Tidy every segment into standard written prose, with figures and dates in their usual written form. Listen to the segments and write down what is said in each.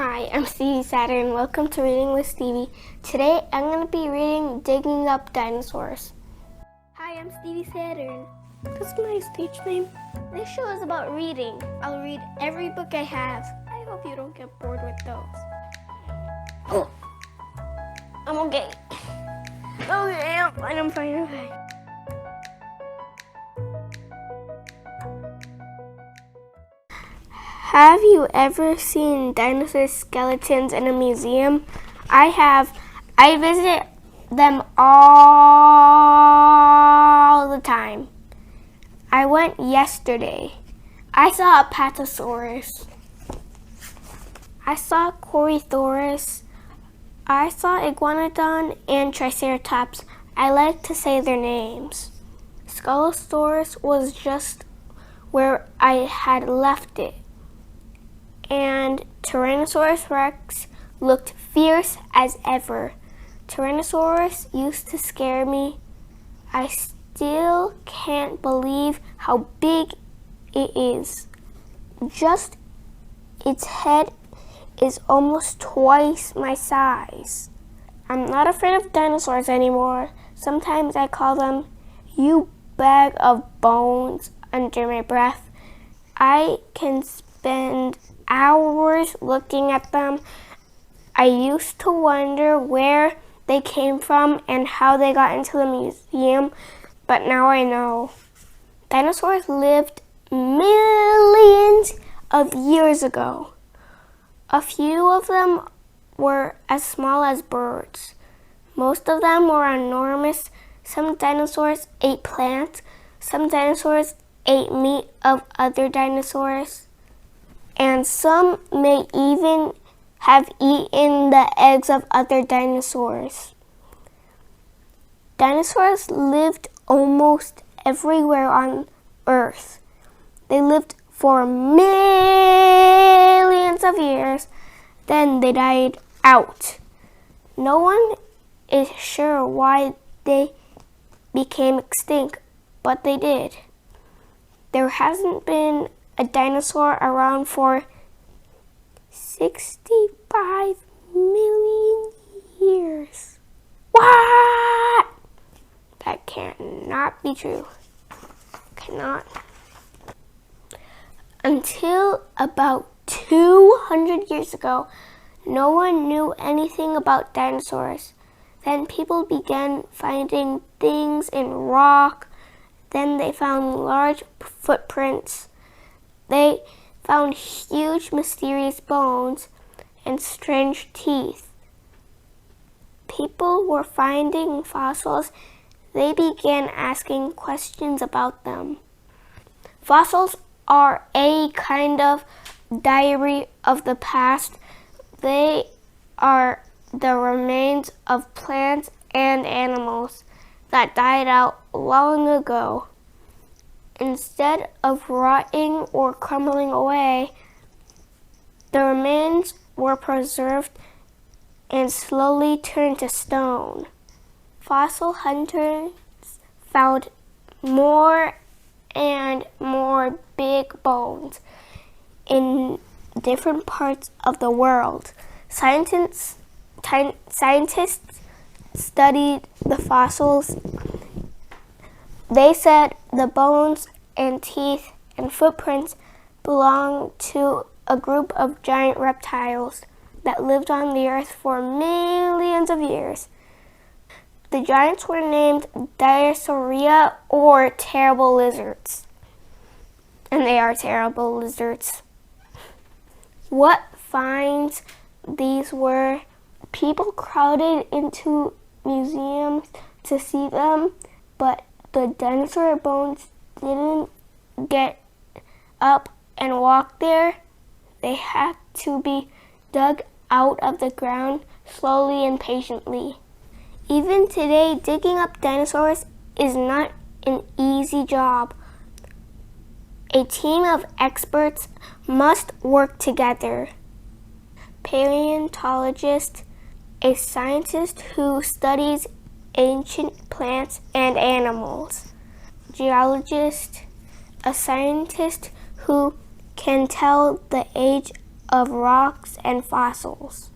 Hi, I'm Stevie Saturn. Welcome to Reading with Stevie. Today I'm going to be reading Digging Up Dinosaurs. Hi, I'm Stevie Saturn. That's my stage name. This show is about reading. I'll read every book I have. I hope you don't get bored with those. Oh, I'm okay. Okay, I'm fine. Okay. Have you ever seen dinosaur skeletons in a museum? I have. I visit them all the time. I went yesterday. I saw a Patasaurus. I saw Corythosaurus. I saw Iguanodon and Triceratops. I like to say their names. Scolosaurus was just where I had left it. And Tyrannosaurus Rex looked fierce as ever. Tyrannosaurus used to scare me. I still can't believe how big it is. Just its head is almost twice my size. I'm not afraid of dinosaurs anymore. Sometimes I call them, "You bag of bones," under my breath. I can spend hours looking at them. I used to wonder where they came from and how they got into the museum, but now I know. Dinosaurs lived millions of years ago. A few of them were as small as birds. Most of them were enormous. Some dinosaurs ate plants. Some dinosaurs ate meat of other dinosaurs. And some may even have eaten the eggs of other dinosaurs. Dinosaurs lived almost everywhere on Earth. They lived for millions of years, then they died out. No one is sure why they became extinct, but they did. There hasn't been a dinosaur around for 65 million years. What? That cannot be true. Cannot. Until about 200 years ago, no one knew anything about dinosaurs. Then people began finding things in rock. Then they found large footprints. They found huge mysterious bones and strange teeth. People were finding fossils. They began asking questions about them. Fossils are a kind of diary of the past. They are the remains of plants and animals that died out long ago. Instead of rotting or crumbling away, the remains were preserved and slowly turned to stone. Fossil hunters found more and more big bones in different parts of the world. Scientists studied the fossils. They said the bones and teeth and footprints belong to a group of giant reptiles that lived on the earth for millions of years. The giants were named Dinosauria, or terrible lizards. And they are terrible lizards. What finds these were? People crowded into museums to see them, but the dinosaur bones didn't get up and walk there. They had to be dug out of the ground slowly and patiently. Even today, digging up dinosaurs is not an easy job. A team of experts must work together. Paleontologist, a scientist who studies ancient plants and animals. Geologist, a scientist who can tell the age of rocks and fossils.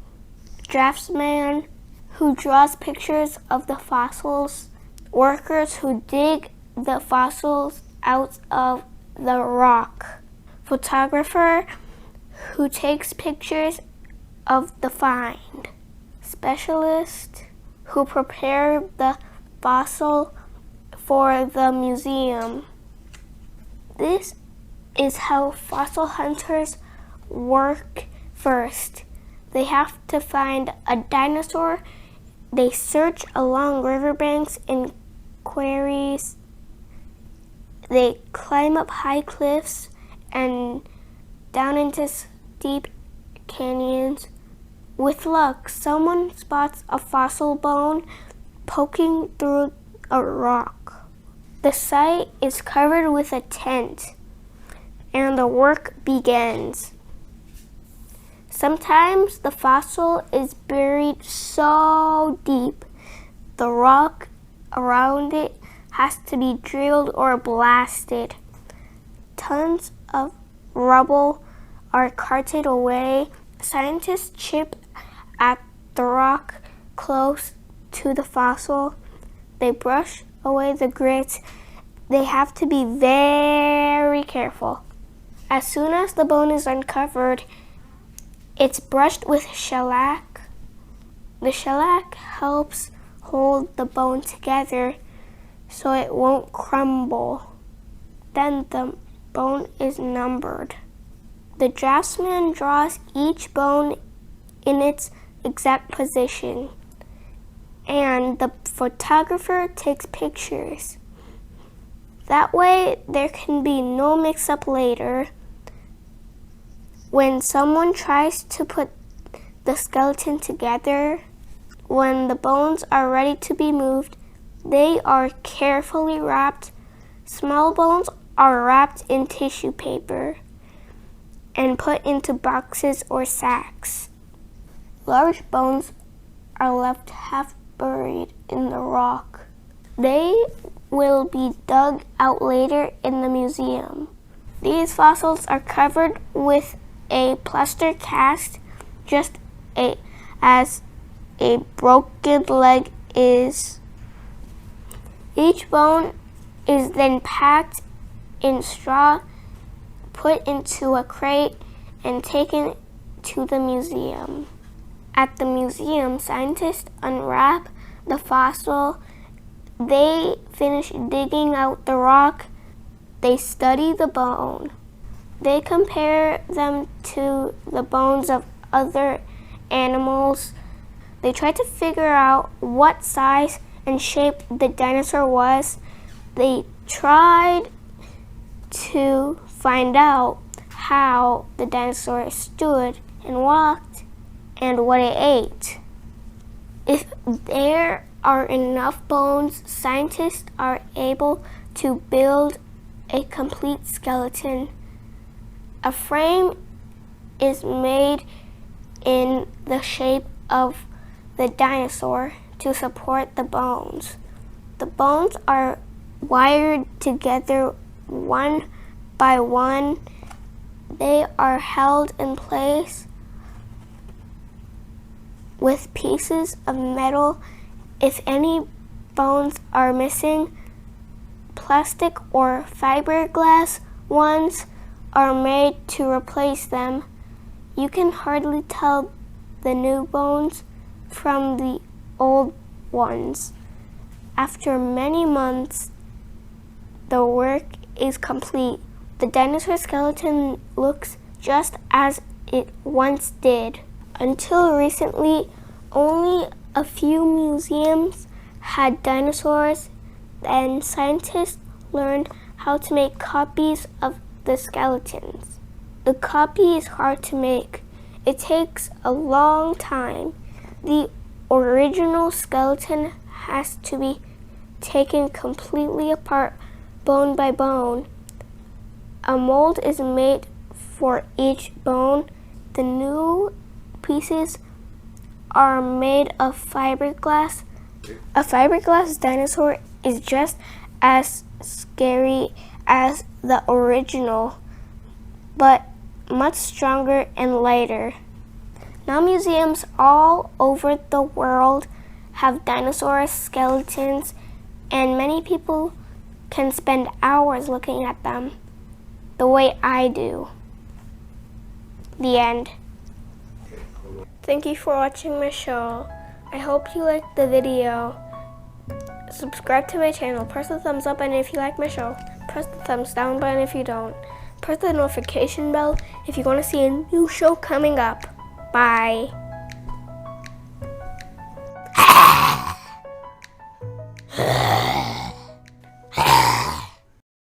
Draftsman who draws pictures of the fossils. Workers who dig the fossils out of the rock. Photographer who takes pictures of the find. Specialist who prepare the fossil for the museum. This is how fossil hunters work first. They have to find a dinosaur. They search along riverbanks and quarries. They climb up high cliffs and down into steep canyons. With luck, someone spots a fossil bone poking through a rock. The site is covered with a tent, and the work begins. Sometimes the fossil is buried so deep, the rock around it has to be drilled or blasted. Tons of rubble are carted away. Scientists chip at the rock close to the fossil. They brush away the grit. They have to be very careful. As soon as the bone is uncovered, it's brushed with shellac. The shellac helps hold the bone together so it won't crumble. Then the bone is numbered. The draftsman draws each bone in its exact position, and the photographer takes pictures. That way, there can be no mix-up later. When someone tries to put the skeleton together, when the bones are ready to be moved, they are carefully wrapped. Small bones are wrapped in tissue paper and put into boxes or sacks. Large bones are left half buried in the rock. They will be dug out later in the museum. These fossils are covered with a plaster cast, just as a broken leg is. Each bone is then packed in straw, put into a crate, and taken to the museum. At the museum, scientists unwrap the fossil. They finish digging out the rock. They study the bone. They compare them to the bones of other animals. They try to figure out what size and shape the dinosaur was. They tried to find out how the dinosaur stood and walked and what it ate. If there are enough bones, scientists are able to build a complete skeleton. A frame is made in the shape of the dinosaur to support the bones. The bones are wired together one by one. They are held in place with pieces of metal. If any bones are missing, plastic or fiberglass ones are made to replace them. You can hardly tell the new bones from the old ones. After many months, the work is complete. The dinosaur skeleton looks just as it once did. Until recently, only a few museums had dinosaurs, and scientists learned how to make copies of the skeletons. The copy is hard to make. It takes a long time. The original skeleton has to be taken completely apart, bone by bone. A mold is made for each bone. The new pieces are made of fiberglass. A fiberglass dinosaur is just as scary as the original, but much stronger and lighter. Now museums all over the world have dinosaur skeletons, and many people can spend hours looking at them, the way I do. The end. Thank you for watching my show. I hope you liked the video. Subscribe to my channel. Press the thumbs up button if you like my show. Press the thumbs down button if you don't. Press the notification bell if you want to see a new show coming up. Bye.